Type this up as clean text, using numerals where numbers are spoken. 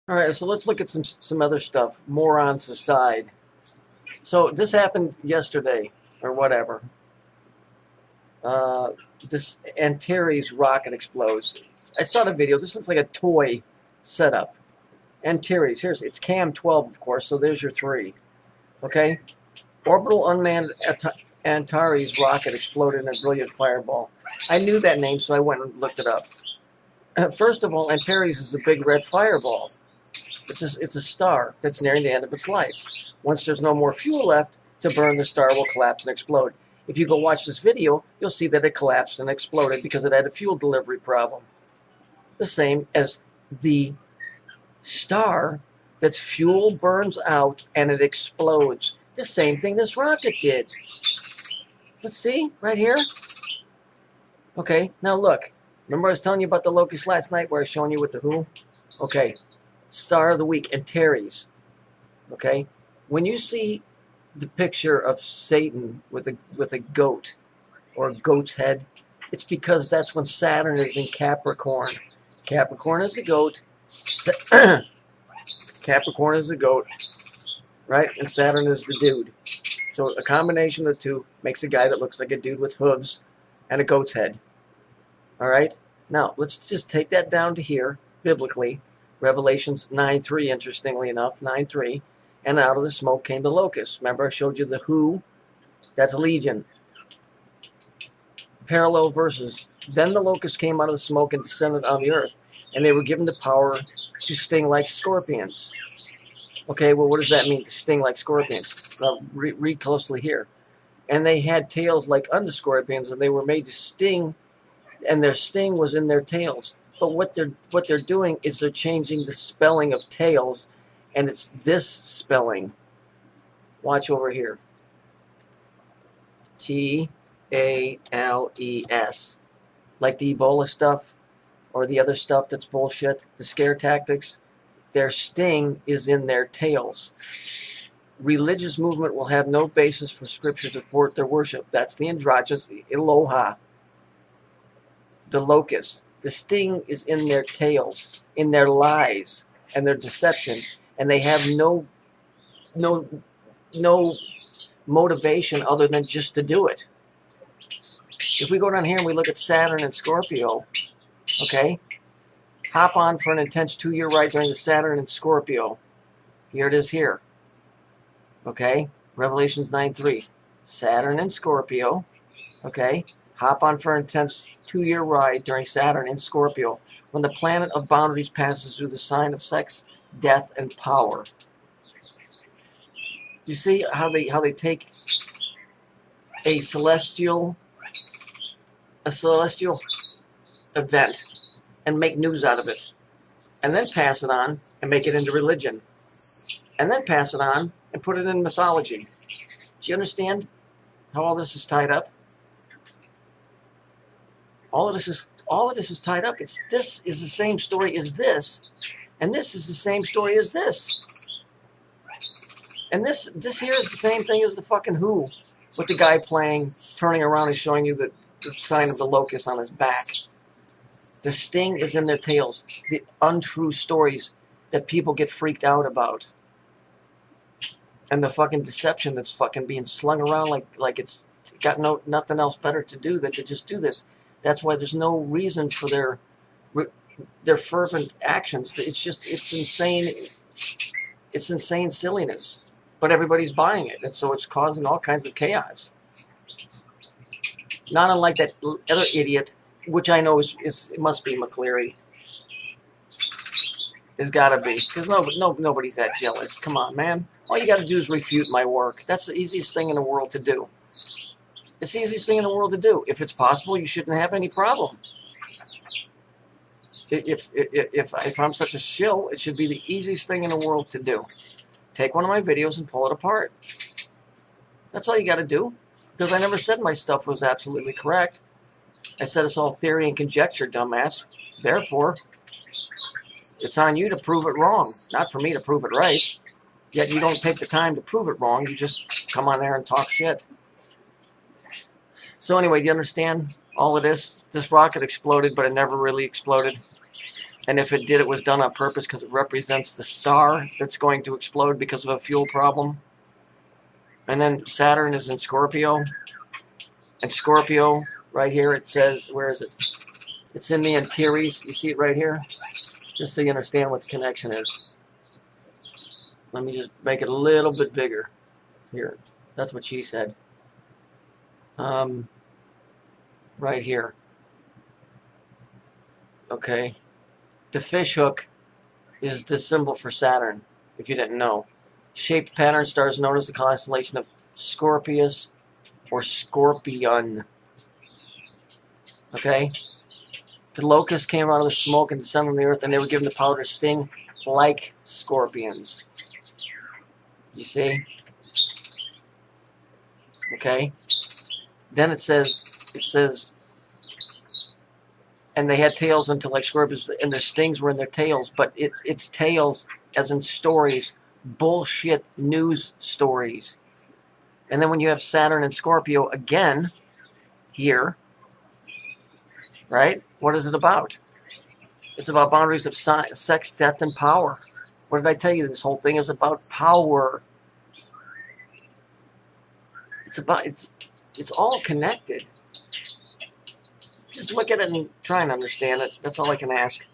All right, so let's look at some other stuff. Morons aside. So this happened yesterday or whatever. This Antares rocket explodes. I saw the video. This looks like a toy setup. Antares. Here's it's Cam 12, of course. So there's your three. Okay. Orbital unmanned Antares rocket exploded in a brilliant fireball. I knew that name, so I went and looked it up. First of all, Antares is a big red fireball. It's a star that's nearing the end of its life. Once there's no more fuel left to burn, the star will collapse and explode. If you go watch this video, you'll see that it collapsed and exploded because it had a fuel delivery problem. The same as the star that's fuel burns out and it explodes. The same thing this rocket did. Let's see, right here. Okay, now look. Remember I was telling you about the locust last night where I was showing you with the who? Okay, star of the week, Antares. Okay, when you see the picture of Satan with a goat or a goat's head, it's because that's when Saturn is in Capricorn. Capricorn is the goat. Capricorn is the goat, right? And Saturn is the dude. So a combination of the two makes a guy that looks like a dude with hooves and a goat's head. All right? Now, let's just take that down to here, biblically. Revelations 9:3, interestingly enough, 9:3. And out of the smoke came the locusts. Remember I showed you the who? That's legion. Parallel verses. Then the locusts came out of the smoke and descended on the earth. And they were given the power to sting like scorpions. Okay, well, what does that mean, to sting like scorpions? Well, read closely here. And they had tails like unto scorpions, and they were made to sting, and their sting was in their tails. But what they're doing is they're changing the spelling of tails, and it's this spelling. Watch over here. Tales. Like the Ebola stuff or the other stuff that's bullshit, the scare tactics. Their sting is in their tails. Religious movement will have no basis for scripture to support their worship. That's the androgynous Eloha. The locusts. The sting is in their tails, in their lies and their deception, and they have no motivation other than just to do it. If we go down here and we look at Saturn and Scorpio, okay, hop on for an intense 2-year ride during the Saturn and Scorpio. Here it is here. Okay, Revelations 9:3. Saturn and Scorpio. Okay, hop on for an intense 2-year ride during Saturn and Scorpio, when the planet of boundaries passes through the sign of sex, death, and power. Do you see how they take a celestial event and make news out of it, and then pass it on and make it into religion, and then pass it on and put it in mythology? Do you understand how all this is tied up? All of this is tied up. This is the same story as this, and this is the same story as this, and this here is the same thing as the fucking who, with the guy playing, turning around and showing you the sign of the locust on his back. The sting is in their tails. The untrue stories that people get freaked out about. And the fucking deception that's fucking being slung around like it's got nothing else better to do than to just do this. That's why there's no reason for their fervent actions. It's insane. It's insane silliness. But everybody's buying it, and so it's causing all kinds of chaos. Not unlike that other idiot, which I know it must be McCleary. There's got to be, because nobody's that jealous. Come on, man. All you got to do is refute my work. That's the easiest thing in the world to do. It's the easiest thing in the world to do. If it's possible, you shouldn't have any problem. If I'm such a shill, it should be the easiest thing in the world to do. Take one of my videos and pull it apart. That's all you got to do. Because I never said my stuff was absolutely correct. I said it's all theory and conjecture, dumbass. Therefore, it's on you to prove it wrong, not for me to prove it right. Yet you don't take the time to prove it wrong. You just come on there and talk shit. So anyway, do you understand all of this? This rocket exploded, but it never really exploded. And if it did, it was done on purpose because it represents the star that's going to explode because of a fuel problem. And then Saturn is in Scorpio. And Scorpio, right here, it says, where is it? It's in the Antares. You see it right here? Just so you understand what the connection is. Let me just make it a little bit bigger. Here. That's what she said. Right here. Okay. The fish hook is the symbol for Saturn, if you didn't know. Shaped pattern star is known as the constellation of Scorpius or Scorpion. Okay? The locusts came out of the smoke and descended on the earth, and they were given the power to sting like scorpions. You see? Okay? Then it says, and they had tails until like scorpions, and their stings were in their tails, but it's tails as in stories, bullshit news stories. And then when you have Saturn and Scorpio again, here, right? What is it about? It's about boundaries of sex, death, and power. What did I tell you? This whole thing is about power. It's all connected. Just look at it and try and understand it. That's all I can ask.